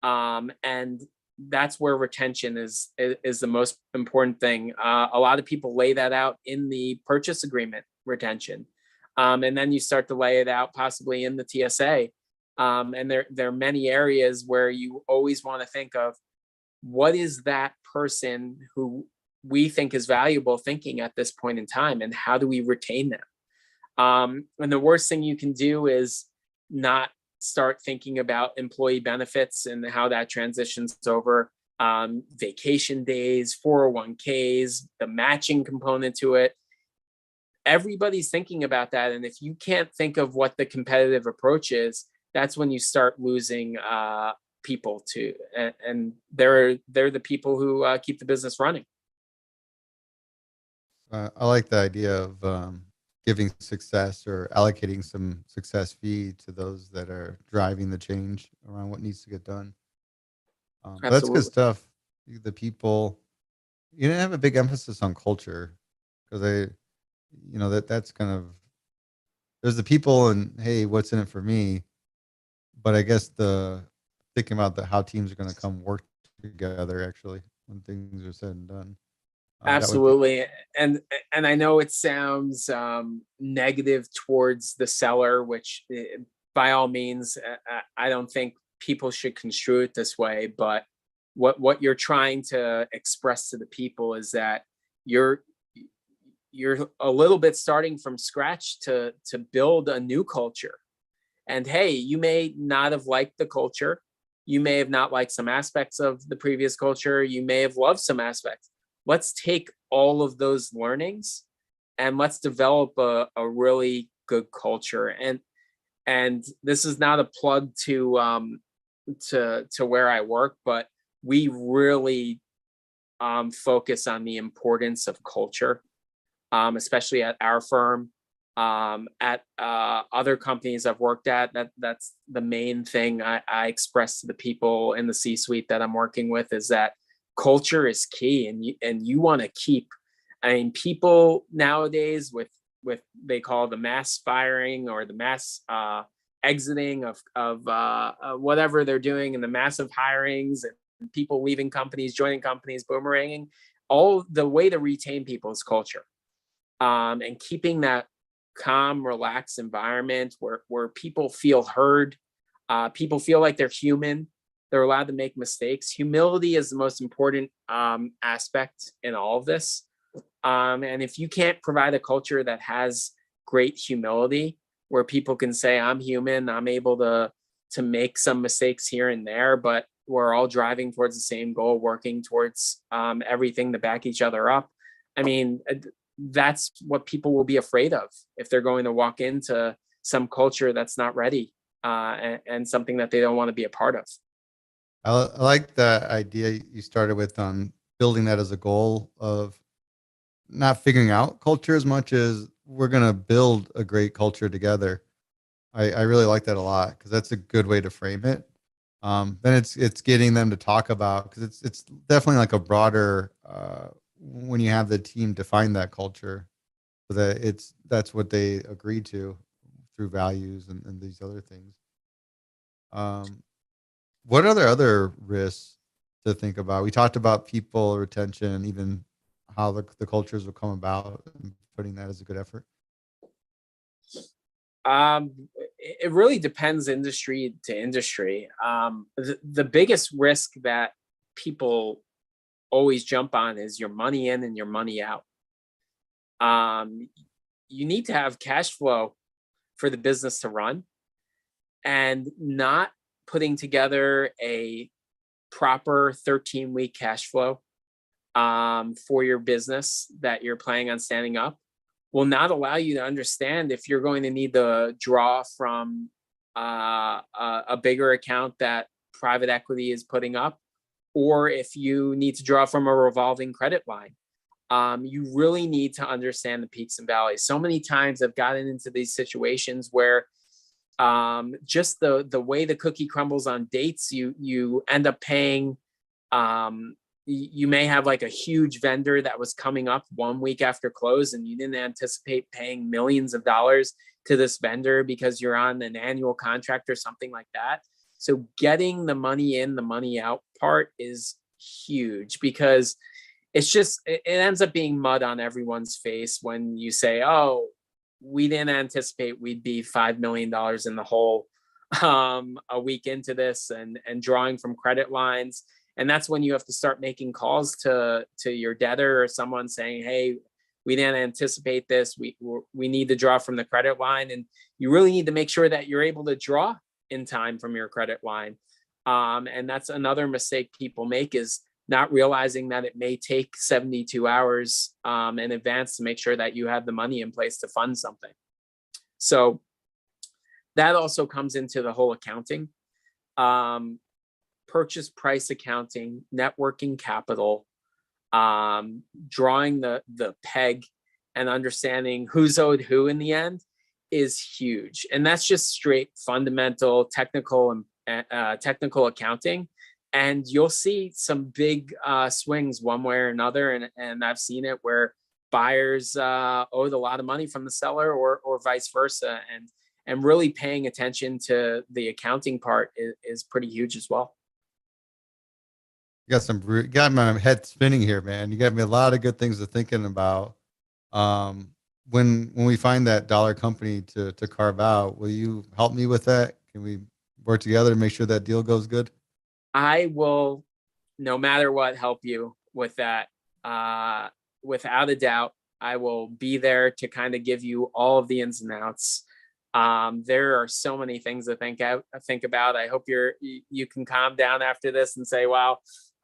[SPEAKER 2] And that's where retention is the most important thing. A lot of people lay that out in the purchase agreement, retention. And then you start to lay it out possibly in the TSA. And there are many areas where you always want to think of, what is that person who we think is valuable thinking at this point in time, and how do we retain them? And the worst thing you can do is not start thinking about employee benefits and how that transitions over, vacation days, 401ks, the matching component to it. Everybody's thinking about that. And if you can't think of what the competitive approach is, that's when you start losing people too. And they're the people who keep the business running.
[SPEAKER 1] I like the idea of giving success or allocating some success fee to those that are driving the change around what needs to get done. That's good stuff. The people, you didn't have a big emphasis on culture, because that's kind of, there's the people and, hey, what's in it for me? But I guess thinking about how teams are going to come work together actually when things are said and done.
[SPEAKER 2] Absolutely. And I know it sounds negative towards the seller, which by all means, I don't think people should construe it this way. But what you're trying to express to the people is that you're a little bit starting from scratch to build a new culture. And hey, you may not have liked the culture. You may have not liked some aspects of the previous culture. You may have loved some aspects. Let's take all of those learnings and let's develop a really good culture. And this is not a plug to where I work, but we really focus on the importance of culture, especially at our firm. At other companies I've worked at, that's the main thing I express to the people in the C-suite that I'm working with, is that culture is key, and you want to keep. I mean, people nowadays with they call the mass firing or the mass exiting of whatever they're doing, and the massive hirings and people leaving companies, joining companies, boomeranging. All the way to retain people is culture, and keeping that calm, relaxed environment where people feel heard, people feel like they're human. They're allowed to make mistakes. Humility is the most important aspect in all of this. And if you can't provide a culture that has great humility, where people can say, I'm human, I'm able to make some mistakes here and there, but we're all driving towards the same goal, working towards everything to back each other up. I mean, that's what people will be afraid of if they're going to walk into some culture that's not ready. and something that they don't want to be a part of.
[SPEAKER 1] I like the idea you started with on building that as a goal of not figuring out culture as much as we're going to build a great culture together. I really like that a lot because that's a good way to frame it. Then it's getting them to talk about, because it's definitely like a broader when you have the team define that culture, so that that's what they agree to through values and these other things. What are the other risks to think about? We talked about people retention, even how the cultures will come about, and putting that as a good effort.
[SPEAKER 2] It really depends industry to industry. The biggest risk that people always jump on is your money in and your money out. You need to have cash flow for the business to run, and not putting together a proper 13-week cash flow for your business that you're planning on standing up will not allow you to understand if you're going to need to draw from a bigger account that private equity is putting up, or if you need to draw from a revolving credit line. You really need to understand the peaks and valleys. So many times I've gotten into these situations where just the way the cookie crumbles on dates, you end up paying. You may have like a huge vendor that was coming up 1 week after close, and you didn't anticipate paying millions of dollars to this vendor because you're on an annual contract or something like that. So getting the money in, the money out part is huge, because it ends up being mud on everyone's face when you say, oh, we didn't anticipate we'd be $5 million in the hole a week into this, and drawing from credit lines. And that's when you have to start making calls to your debtor or someone saying, hey, we didn't anticipate this. We need to draw from the credit line. And you really need to make sure that you're able to draw in time from your credit line. And that's another mistake people make, is not realizing that it may take 72 hours in advance to make sure that you have the money in place to fund something. So that also comes into the whole accounting. Purchase price accounting, net working capital, drawing the peg and understanding who's owed who in the end is huge. And that's just straight fundamental technical and technical accounting. And you'll see some big swings one way or another. And I've seen it where buyers owed a lot of money from the seller, or vice versa. And really paying attention to the accounting part is pretty huge as well.
[SPEAKER 1] You got my head spinning here, man. You got me a lot of good things to thinking about. When we find that dollar company to carve out, will you help me with that? Can we work together to make sure that deal goes good?
[SPEAKER 2] I will, no matter what, help you with that. Without a doubt, I will be there to kind of give you all of the ins and outs. There are so many things to think about. I hope you can calm down after this and say, wow,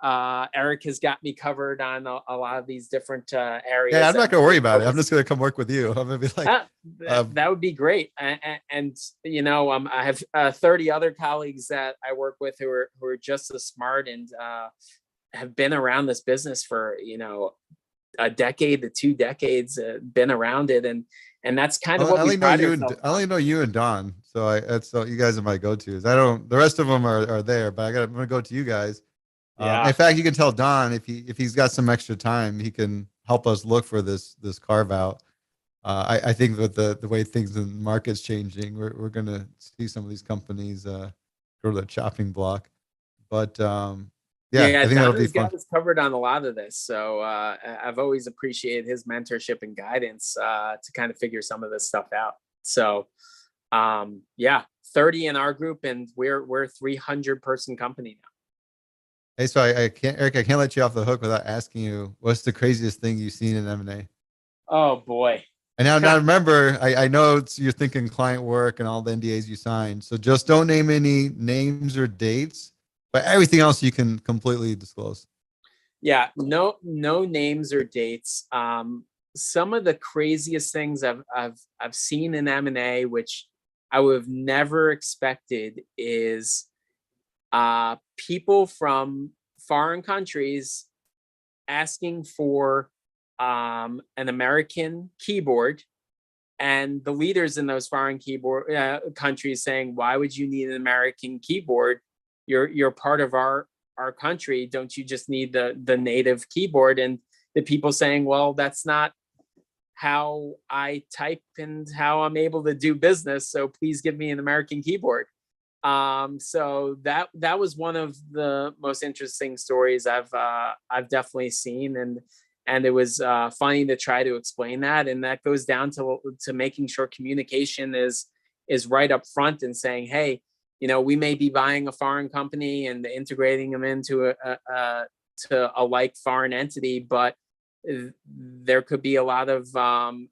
[SPEAKER 2] Eric has got me covered on a lot of these different areas.
[SPEAKER 1] Yeah, I'm not going to worry about it. I'm just going to come work with you. I'm going to be like,
[SPEAKER 2] that would be great. And I have 30 other colleagues that I work with who are just as smart and have been around this business for, a decade to 2 decades, been around it. And that's kind of what we pride ourselves on.
[SPEAKER 1] I only know you and Don. So you guys are my go-tos. The rest of them are there, but I'm going to go to you guys.
[SPEAKER 2] Yeah.
[SPEAKER 1] In fact, you can tell Don if he's got some extra time, he can help us look for this carve out. I think with the way things in the market's changing, we're going to see some of these companies go to the chopping block. But I think that'll be fun.
[SPEAKER 2] Got us covered on a lot of this, so I've always appreciated his mentorship and guidance to kind of figure some of this stuff out. So 30 in our group, and we're a 300-person company now.
[SPEAKER 1] Hey, so Eric, I can't let you off the hook without asking you, what's the craziest thing you've seen in M&A?
[SPEAKER 2] Oh boy.
[SPEAKER 1] And now remember, I know you're thinking client work and all the NDAs you signed. So just don't name any names or dates, but everything else you can completely disclose.
[SPEAKER 2] Yeah, no names or dates. Some of the craziest things I've seen in M&A, which I would have never expected is people from foreign countries asking for an American keyboard, and the leaders in those foreign keyboard countries saying, "Why would you need an American keyboard? You're part of our country. Don't you just need the native keyboard?" And the people saying, "Well, that's not how I type and how I'm able to do business. So please give me an American keyboard." So that was one of the most interesting stories I've definitely seen, and it was funny to try to explain that, and that goes down to making sure communication is right up front and saying, hey, we may be buying a foreign company and integrating them into a like foreign entity, but there could be a lot of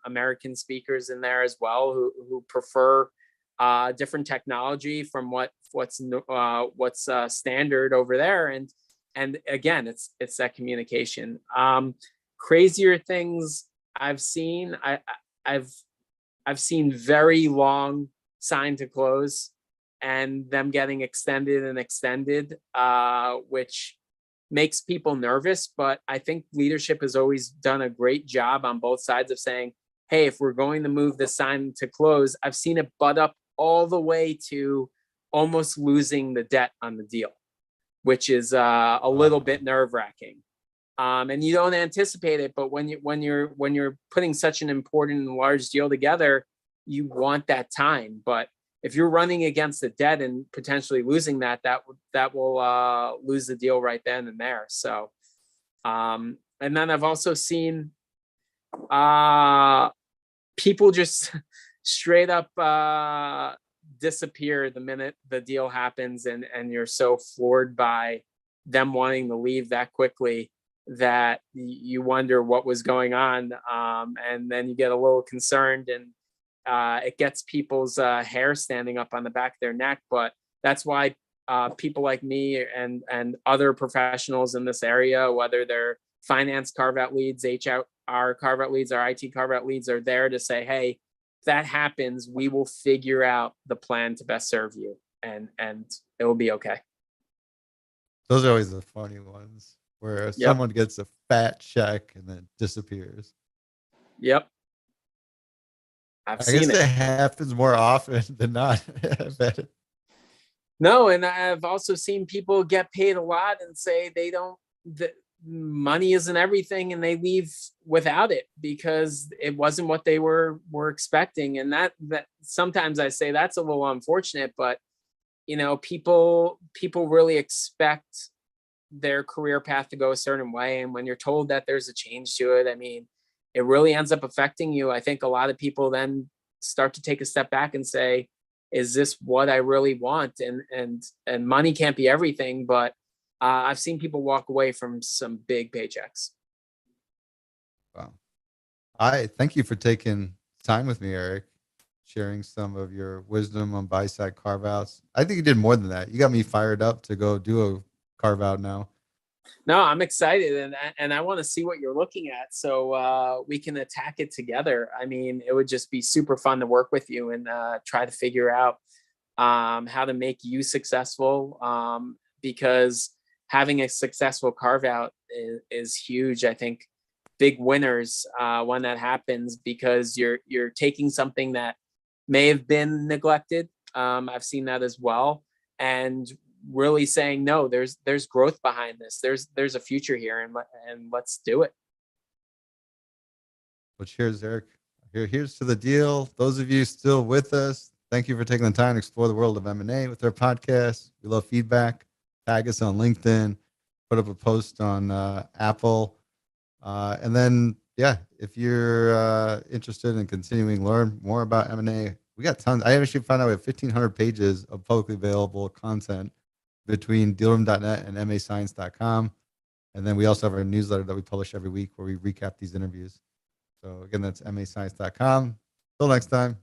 [SPEAKER 2] American speakers in there as well who prefer different technology from what's standard over there, and again, it's that communication. Crazier things I've seen. I've seen very long sign to close, and them getting extended and extended, which makes people nervous. But I think leadership has always done a great job on both sides of saying, hey, if we're going to move the sign to close, I've seen it butt up all the way to almost losing the debt on the deal, which is a little bit nerve-wracking. And you don't anticipate it, but when you're putting such an important and large deal together, you want that time. But if you're running against the debt and potentially losing that will lose the deal right then and there. So, and then I've also seen people just straight up disappear the minute the deal happens, and you're so floored by them wanting to leave that quickly that you wonder what was going on, and then you get a little concerned, and it gets people's hair standing up on the back of their neck. But that's why people like me and other professionals in this area, whether they're finance carve-out leads, HR carve-out leads, or IT carve-out leads, are there to say, hey, if that happens, we will figure out the plan to best serve you, and it will be okay.
[SPEAKER 1] Those are always the funny ones, where someone gets a fat check and then disappears.
[SPEAKER 2] Yep. I
[SPEAKER 1] guess it happens more often than not.
[SPEAKER 2] No, and I've also seen people get paid a lot and say that money isn't everything, and they leave without it because it wasn't what they were expecting. And that sometimes I say that's a little unfortunate, but people really expect their career path to go a certain way, and when you're told that there's a change to it, I mean, it really ends up affecting you. I think a lot of people then start to take a step back and say, is this what I really want? And money can't be everything, but I've seen people walk away from some big paychecks.
[SPEAKER 1] Wow. I thank you for taking time with me, Eric, sharing some of your wisdom on buy-side carve-outs. I think you did more than that. You got me fired up to go do a carve-out now.
[SPEAKER 2] No, I'm excited, and I want to see what you're looking at, so we can attack it together. I mean, it would just be super fun to work with you and try to figure out how to make you successful, because having a successful carve out is huge. I think big winners when that happens, because you're taking something that may have been neglected. I've seen that as well, and really saying, no, there's growth behind this. There's a future here, and let's do it.
[SPEAKER 1] Well, cheers, Eric. Here's to the deal. Those of you still with us, thank you for taking the time to explore the world of M&A with our podcast. We love feedback. Tag us on LinkedIn, put up a post on Apple. And then, if you're interested in continuing to learn more about M&A, we got tons. I actually found out we have 1,500 pages of publicly available content between dealroom.net and mascience.com. And then we also have our newsletter that we publish every week where we recap these interviews. So again, that's mascience.com. Till next time.